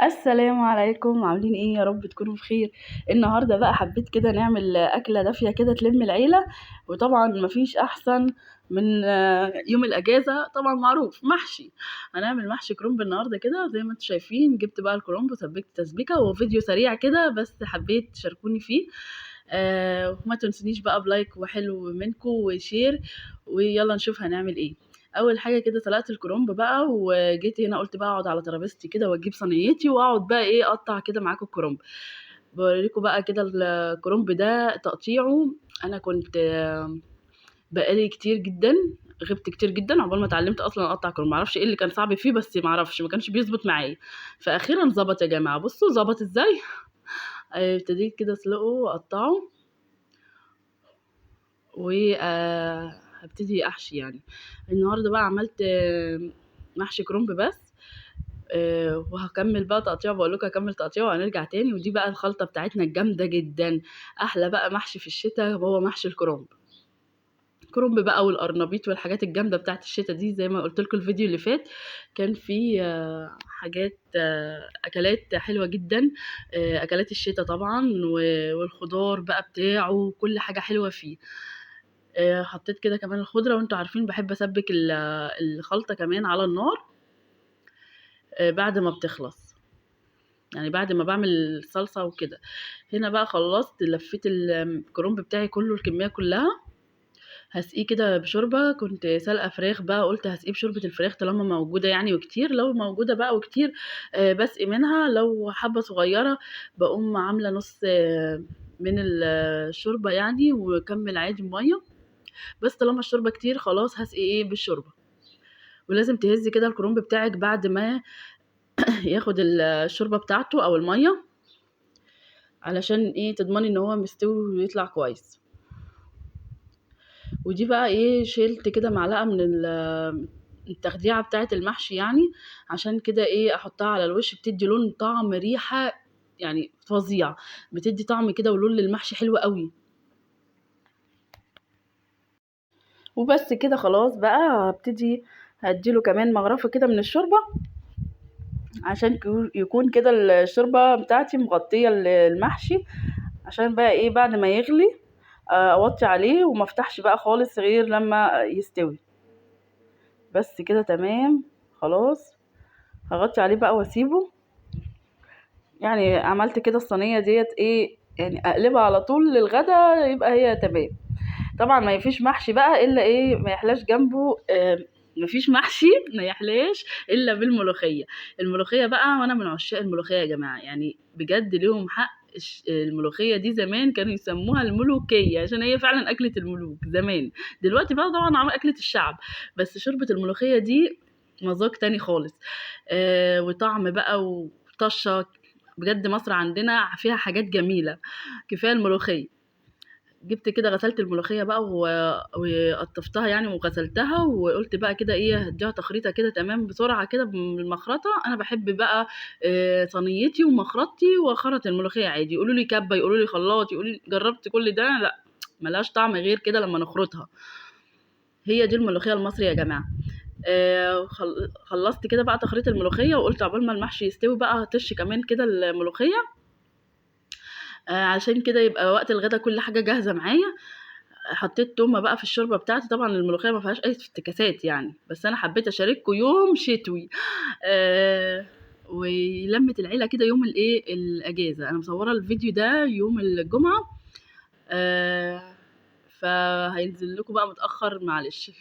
السلام عليكم، عاملين ايه؟ يا رب تكونوا بخير. النهارده بقى حبيت كده نعمل اكله دافيه كده تلم العيله. وطبعا مفيش احسن من يوم الاجازه، طبعا معروف محشي. هنعمل محشي كرنب النهارده كده زي ما انتم شايفين. جبت بقى الكرنب وسبكت تسبيكه، وهو فيديو سريع كده بس حبيت تشاركوني فيه. وما تنسونيش بقى بلايك وحلو منكم وشير. ويلا نشوف هنعمل ايه. اول حاجه كده سلقت الكرنب بقى، وجيت هنا قلت بقى اقعد على ترابيزتي كده واجيب صينيتي واقعد بقى ايه اقطع كده معاكم الكرنب. بوريكم بقى كده الكرنب ده تقطيعه. انا كنت بقالي كتير جدا، غبت كتير جدا عقبال ما اتعلمت اصلا اقطع كرنب. معرفش ايه اللي كان صعب فيه، بس معرفش ما كانش بيظبط معايا. فاخيرا ظبط يا جماعه. بصوا ظبط ازاي. ابتديت كده اسلقه واقطعه، وهبتدي احشي يعني. النهارده بقى عملت محشي كرنب بس. وهكمل بقى تقطيع، بقول لكم هكمل تقطيع وهنرجع تاني. ودي بقى الخلطه بتاعتنا الجامده جدا. احلى بقى محشي في الشتاء هو محشي الكرنب. كرنب بقى والقرنبيط والحاجات الجامده بتاعت الشتاء دي، زي ما قلت لكم الفيديو اللي فات. كان في حاجات اكلات حلوه جدا. اكلات الشتاء طبعا، والخضار بقى بتاعه كل حاجه حلوه فيه. حطيت كده كمان الخضره، وانتوا عارفين بحب اسبك الخلطه كمان على النار بعد ما بتخلص، يعني بعد ما بعمل الصلصه وكده. هنا بقى خلصت لفيت الكرنب بتاعي كله، الكميه كلها. هسقيه كده بشوربه. كنت سلقه فراخ بقى، قلت هسقيه بشوربه الفراخ طالما موجوده يعني وكتير. لو موجوده بقى وكتير بسقي منها. لو حبه صغيره بقوم عامله نص من الشوربه يعني، وكمل عادي ميه. بس طالما الشوربه كتير خلاص هسقي ايه بالشوربه. ولازم تهزي كده الكرنب بتاعك بعد ما ياخد الشوربه بتاعته او الميه، علشان ايه تضمني ان هو مستوي ويطلع كويس. ودي بقى ايه شيلت كده معلقه من التخديعه بتاعه المحشي يعني، عشان كده ايه احطها على الوش. بتدي لون طعم ريحه يعني فظيع. بتدي طعم كده ولون للمحشي حلو قوي. وبس كده خلاص بقى هبتدي هديله كمان مغرفه كده من الشوربه، عشان يكون كده الشوربه بتاعتي مغطيه المحشي. عشان بقى ايه بعد ما يغلي اوطي عليه وما افتحش بقى خالص غير لما يستوي. بس كده تمام خلاص. هغطي عليه بقى واسيبه. يعني عملت كده الصينيه ديت ايه يعني اقلبها على طول للغدا يبقى هي تمام. طبعا ما فيش محشي بقى الا ايه ما يحلاش جنبه. ما فيش محشي ما يحلاش الا بالملوخيه. الملوخيه بقى، وانا من عشاق الملوخيه يا جماعه، يعني بجد ليهم حق. الملوخيه دي زمان كانوا يسموها الملوكيه عشان هي فعلا اكله الملوك زمان. دلوقتي بقى طبعا عم اكله الشعب. بس شوربه الملوخيه دي مذاق تاني خالص. وطعم بقى وطشه. بجد مصر عندنا فيها حاجات جميله. كفايه الملوخيه. جبت كده غسلت الملوخية بقى وقطفتها يعني وغسلتها، وقلت بقى كده ايه هديها تخريطة كده تمام بسرعة كده بالمخرطة. انا بحب بقى صينيتي ومخرطتي واخرط الملوخية عادي. يقولوا لي كبة، يقولوا لي خلاط، يقولوا لي جربت كل ده، لا ملهاش طعم غير كده لما نخرطها. هي دي الملوخية المصري يا جماعة. خلصت كده بقى تخريط الملوخية، وقلت عقبال ما المحشي يستوي بقى هطش كمان كده الملوخية. عشان كده يبقى وقت الغدا كل حاجة جاهزة معايا. حطيت تومه بقى في الشوربه بتاعتي. طبعا الملوخيه ما فيهاش اي افتكاسات يعني، بس انا حبيت اشارككم يوم شتوي. آه ولمت العيله كده يوم الايه الاجازه. انا مصوره الفيديو ده يوم الجمعه. فهينزل لكم بقى متاخر معلش.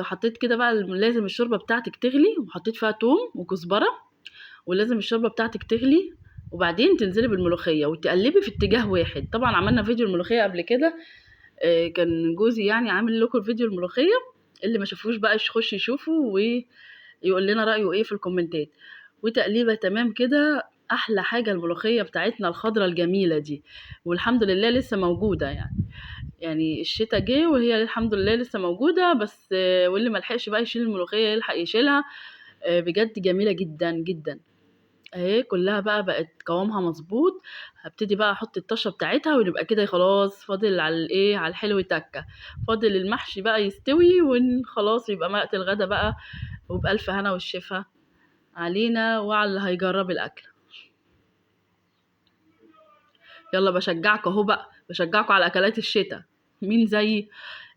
حطيت كده بقى لازم الشوربه بتاعتك تغلي، وحطيت فيها توم وكزبره. ولازم الشوربه بتاعتك تغلي، وبعدين تنزلي بالملوخيه وتقلبي في اتجاه واحد. طبعا عملنا فيديو الملوخيه قبل كده. كان جوزي يعني عامل لكم الفيديو الملوخيه. اللي ما شافوش بقى يخش يشوفه ويقول لنا رايه ايه في الكومنتات. وتقليبه تمام كده. احلى حاجه الملوخيه بتاعتنا الخضره الجميله دي. والحمد لله لسه موجوده يعني الشتاء جه وهي الحمد لله لسه موجوده. بس واللي ما لحقش بقى يشيل الملوخيه يلحق يشيلها. بجد جميله جدا جدا. اهي كلها بقت قوامها مظبوط. هبتدي بقى احط الطشه بتاعتها ونبقى كده خلاص. فاضل على الايه على الحلو تكه. فاضل المحشي بقى يستوي وخلاص يبقى وقت الغدا بقى. وبألف هنا والشفا علينا وعلى اللي هيجرب الاكل. يلا بشجعكم اهو بقى، بشجعكم على اكلات الشتاء. مين زي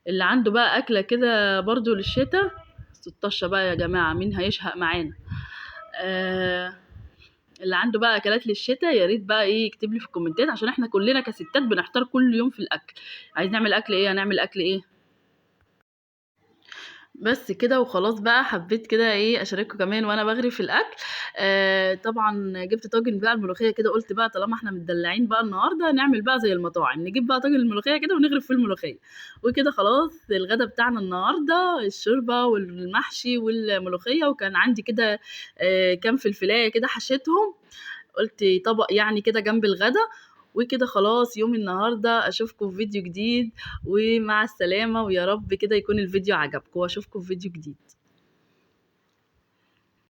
اللي عنده بقى اكله كده برضو للشتاء؟ 16 بقى يا جماعه، مين هيشهق معانا؟ آه اللي عنده بقى اكلات للشتاء يا ريت بقى ايه يكتب لي في الكومنتات، عشان احنا كلنا كستات بنحتار كل يوم في الاكل. عايز نعمل اكل ايه؟ هنعمل اكل ايه؟ بس كده وخلاص بقى، حبيت كده ايه اشارككم كمان وانا بغري في الاكل. طبعا جبت طاجن بقى الملوخيه كده، قلت بقى طالما احنا متدلعين بقى النهارده نعمل بقى زي المطاعم، نجيب بقى طاجن الملوخيه كده ونغرف فيه الملوخيه. وكده خلاص الغدا بتاعنا النهارده الشوربه والمحشي والملوخيه، وكان عندي كده كام فلفلايه كده حشيتهم، قلت طبق يعني كده جنب الغدا. وكده خلاص يوم النهارده، اشوفكم في فيديو جديد، ومع السلامه، ويا رب كده يكون الفيديو عجبكم، واشوفكم في فيديو جديد.